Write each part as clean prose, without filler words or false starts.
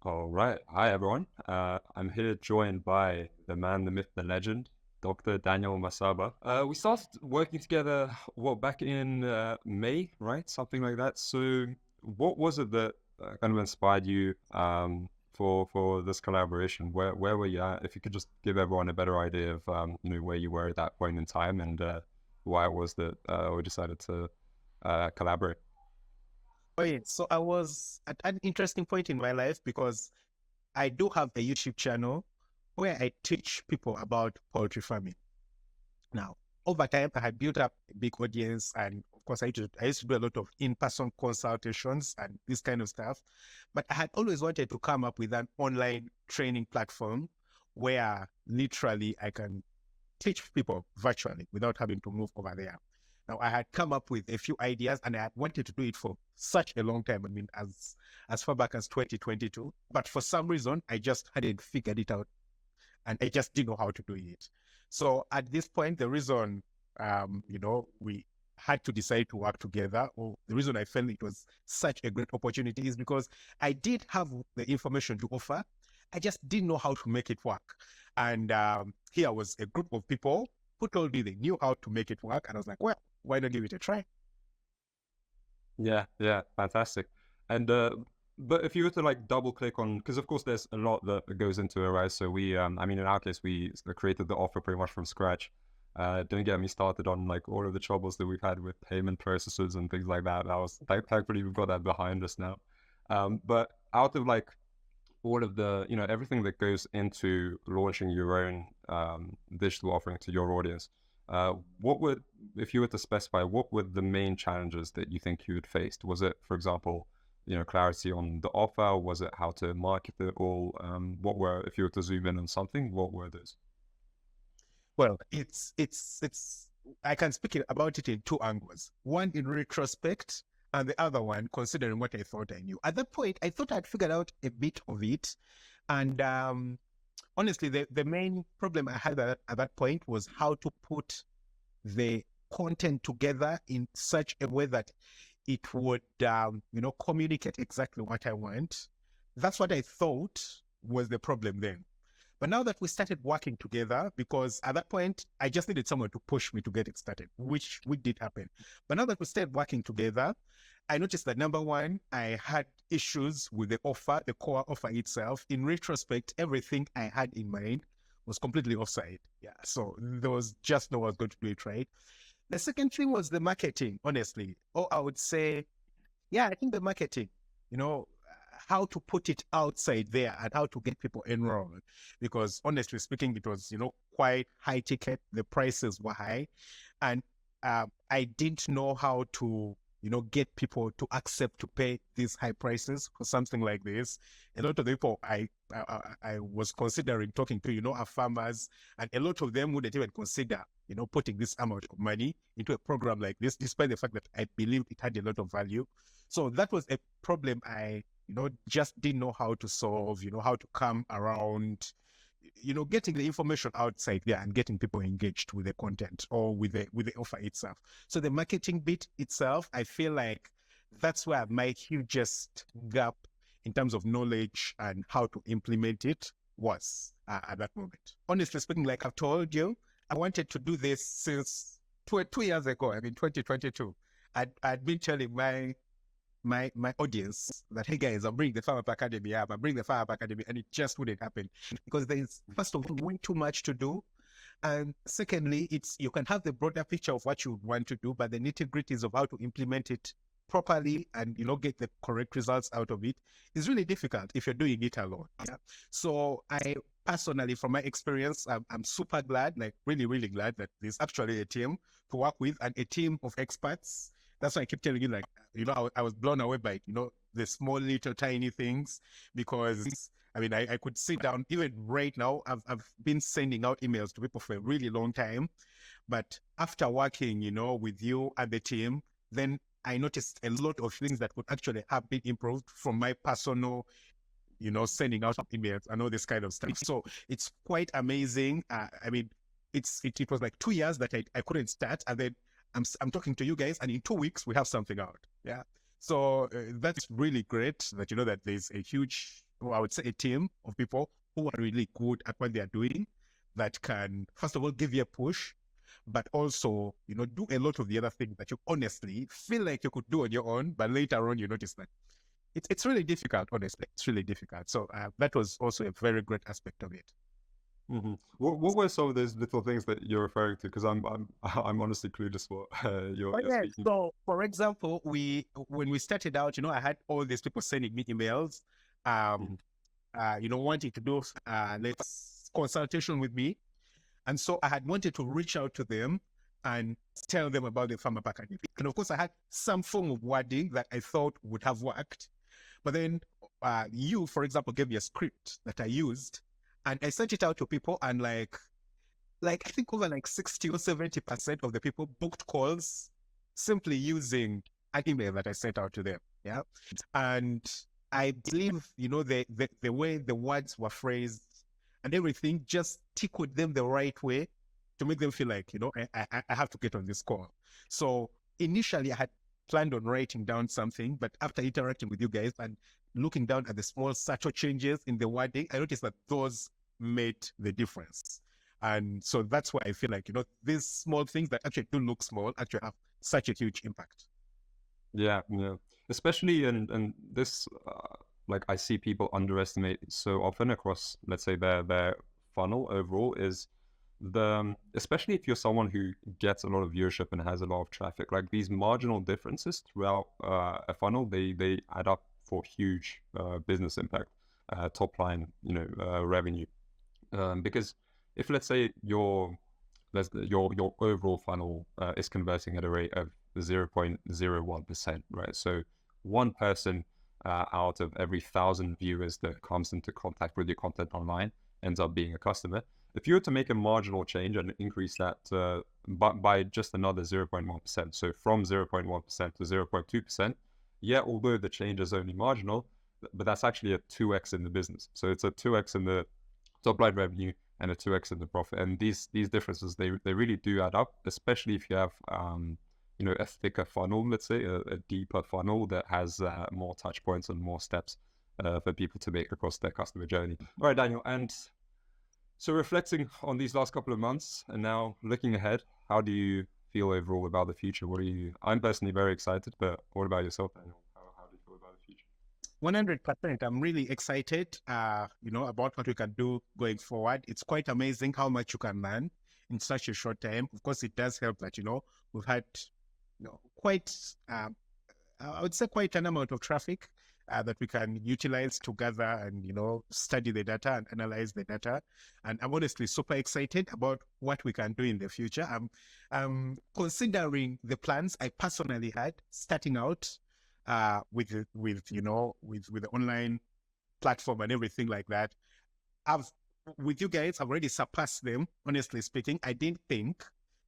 All right. Hi, everyone. I'm here joined by the man, the myth, the legend, Dr. Daniel Masaba. We started working together, back in May, right? Something like that. So, what was it that kind of inspired you for this collaboration? Where were you at? If you could just give everyone a better idea of where you were at that point in time and why it was that we decided to collaborate. Oh, yeah. So I was at an interesting point in my life because I do have a YouTube channel where I teach people about poultry farming. Now, over time, I had built up a big audience, and of course, I used to do a lot of in-person consultations and this kind of stuff. But I had always wanted to come up with an online training platform where literally I can teach people virtually without having to move over there. Now, I had come up with a few ideas and I had wanted to do it for such a long time. I mean, as far back as 2022, but for some reason, I just hadn't figured it out and I just didn't know how to do it. So at this point, the reason, we had to decide to work together, or the reason I felt it was such a great opportunity is because I did have the information to offer. I just didn't know how to make it work. And here was a group of people who told me they knew how to make it work. And I was like, well, why not give it a try? Yeah, yeah, fantastic. And but if you were to like double click on, because of course there's a lot that goes into it, right? So I mean, in our case, we created the offer pretty much from scratch. Don't get me started on like all of the troubles that we've had with payment processes and things like that. That was thankfully we've got that behind us now. But out of like all of the, everything that goes into launching your own digital offering to your audience, what would, if you were to specify, what were the main challenges that you think you had faced? Was it, for example, clarity on the offer? Was it how to market it all? What were, if you were to zoom in on something, what were those? Well, it's I can speak about it in two angles. One in retrospect, and the other one considering what I thought I knew. At that point, I thought I'd figured out a bit of it, and honestly, the main problem I had at that point was how to put the content together in such a way that it would, communicate exactly what I want. That's what I thought was the problem then. But now that we started working together, because at that point, I just needed someone to push me to get it started, which did happen. But now that we started working together, I noticed that number one, I had issues with the offer, the core offer itself. In retrospect, everything I had in mind was completely offside. Yeah. So there was just no way I was going to do it right. The second thing was the marketing, honestly. Or I would say, yeah, I think the marketing, how to put it outside there and how to get people enrolled. Because honestly speaking, it was, quite high ticket. The prices were high. And I didn't know how to, get people to accept to pay these high prices for something like this. A lot of the people I was considering talking to, are farmers, and a lot of them wouldn't even consider, putting this amount of money into a program like this, despite the fact that I believed it had a lot of value. So that was a problem I, just didn't know how to solve, how to come around, getting the information outside there and getting people engaged with the content or with the offer itself. So the marketing bit itself, I feel like that's where my hugest gap in terms of knowledge and how to implement it was at that moment. Honestly speaking, like I've told you, I wanted to do this since 2 years ago. I mean, 2022. I'd been telling my audience that, hey guys, I'm bringing the Farm Up Academy up, I'm bringing the Farm Up Academy, and it just wouldn't happen because there's, first of all, way too much to do. And secondly, it's, you can have the broader picture of what you want to do, but the nitty-gritties of how to implement it properly and, get the correct results out of it is really difficult if you're doing it alone. Yeah. So I personally, from my experience, I'm super glad, like really, really glad that there's actually a team to work with and a team of experts. That's why I keep telling you, like, I was blown away by, the small little tiny things, because I mean, I could sit down, even right now, I've been sending out emails to people for a really long time. But after working, with you and the team, then I noticed a lot of things that could actually have been improved from my personal, sending out emails and all this kind of stuff. So it's quite amazing. I mean, it was like 2 years that I couldn't start. And then I'm talking to you guys, and in 2 weeks we have something out. Yeah. So that's really great that that there's a huge or I would say a team of people who are really good at what they are doing, that can, first of all, give you a push, but also, do a lot of the other things that you honestly feel like you could do on your own, but later on you notice that it's really difficult, honestly. It's really difficult. So that was also a very great aspect of it. What were some of those little things that you're referring to? Because I'm honestly clueless what Oh, you're yeah. speaking. So, for example, when we started out, I had all these people sending me emails, um, Mhm. wanting to do let's consultation with me. And so I had wanted to reach out to them and tell them about the Farmer Academy. And of course, I had some form of wording that I thought would have worked. But then you, for example, gave me a script that I used, and I sent it out to people, and like I think over like 60 or 70% of the people booked calls simply using an email that I sent out to them. Yeah. And I believe, the way the words were phrased and everything just tickled them the right way to make them feel like, I have to get on this call. So initially I had planned on writing down something, but after interacting with you guys and looking down at the small subtle changes in the wording, I noticed that those made the difference. And so that's why I feel like, these small things that actually do look small actually have such a huge impact. Yeah, yeah. Especially in this, like I see people underestimate so often across, let's say their funnel overall is especially if you're someone who gets a lot of viewership and has a lot of traffic, like these marginal differences throughout a funnel, they add up for huge business impact, top line, revenue. Because if let's say your overall funnel is converting at a rate of 0.01%, right? So one person out of every 1,000 viewers that comes into contact with your content online ends up being a customer. If you were to make a marginal change and increase that by just another 0.1%, so from 0.1% to 0.2%, yeah, although the change is only marginal, but that's actually a 2x in the business. So it's a 2x in the top line revenue and a 2x in the profit. And these differences, they really do add up, especially if you have a thicker funnel, let's say a deeper funnel that has more touch points and more steps for people to make across their customer journey. All right, Daniel. And so reflecting on these last couple of months and now looking ahead, how do you feel overall about the future? I'm personally very excited, but what about yourself, Daniel? How do you feel about the future? 100%. I'm really excited, about what we can do going forward. It's quite amazing how much you can learn in such a short time. Of course, it does help that, we've had, quite, I would say quite an amount of traffic that we can utilize to gather and, study the data and analyze the data. And I'm honestly super excited about what we can do in the future. Considering the plans I personally had starting out with the online platform and everything like that. I've with you guys, I've already surpassed them. Honestly speaking, I didn't think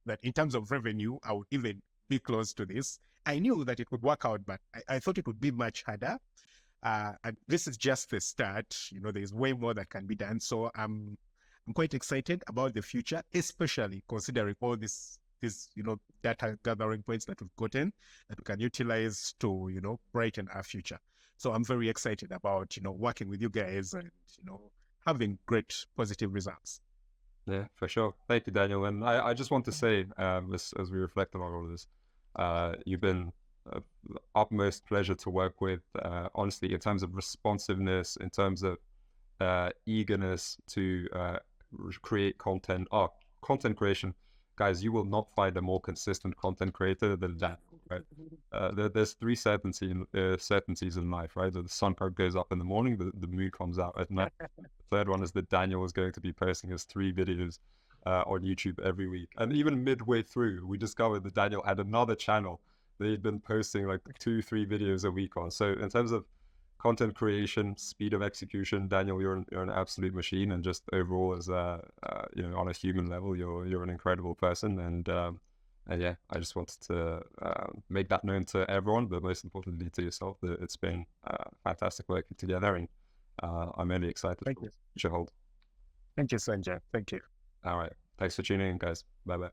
that in terms of revenue, I would even be close to this. I knew that it would work out, but I thought it would be much harder. And this is just the start. There's way more that can be done. So I'm quite excited about the future, especially considering all these data gathering points that we've gotten that we can utilize to brighten our future. So I'm very excited about working with you guys and having great positive results. Yeah, for sure. Thank you, Daniel. And I just want to say, as we reflect on all of this, you've been utmost pleasure to work with. Honestly, in terms of responsiveness, in terms of eagerness to create content. Oh, content creation, guys, you will not find a more consistent content creator than Daniel. Right? There's three certainties in life, right? The sun goes up in the morning, the moon comes out at night. The third one is that Daniel is going to be posting his 3 videos on YouTube every week. And even midway through, we discovered that Daniel had another channel that he'd been posting like 2-3 videos a week on. So in terms of content creation, speed of execution, Daniel, you're an absolute machine, and just overall as on a human level, you're an incredible person, and yeah, I just wanted to make that known to everyone, but most importantly to yourself, that it's been fantastic working together, and I'm really excited Thank for you. what you hold. Thank you, Sanjay. Thank you. All right, thanks for tuning in, guys. Bye bye.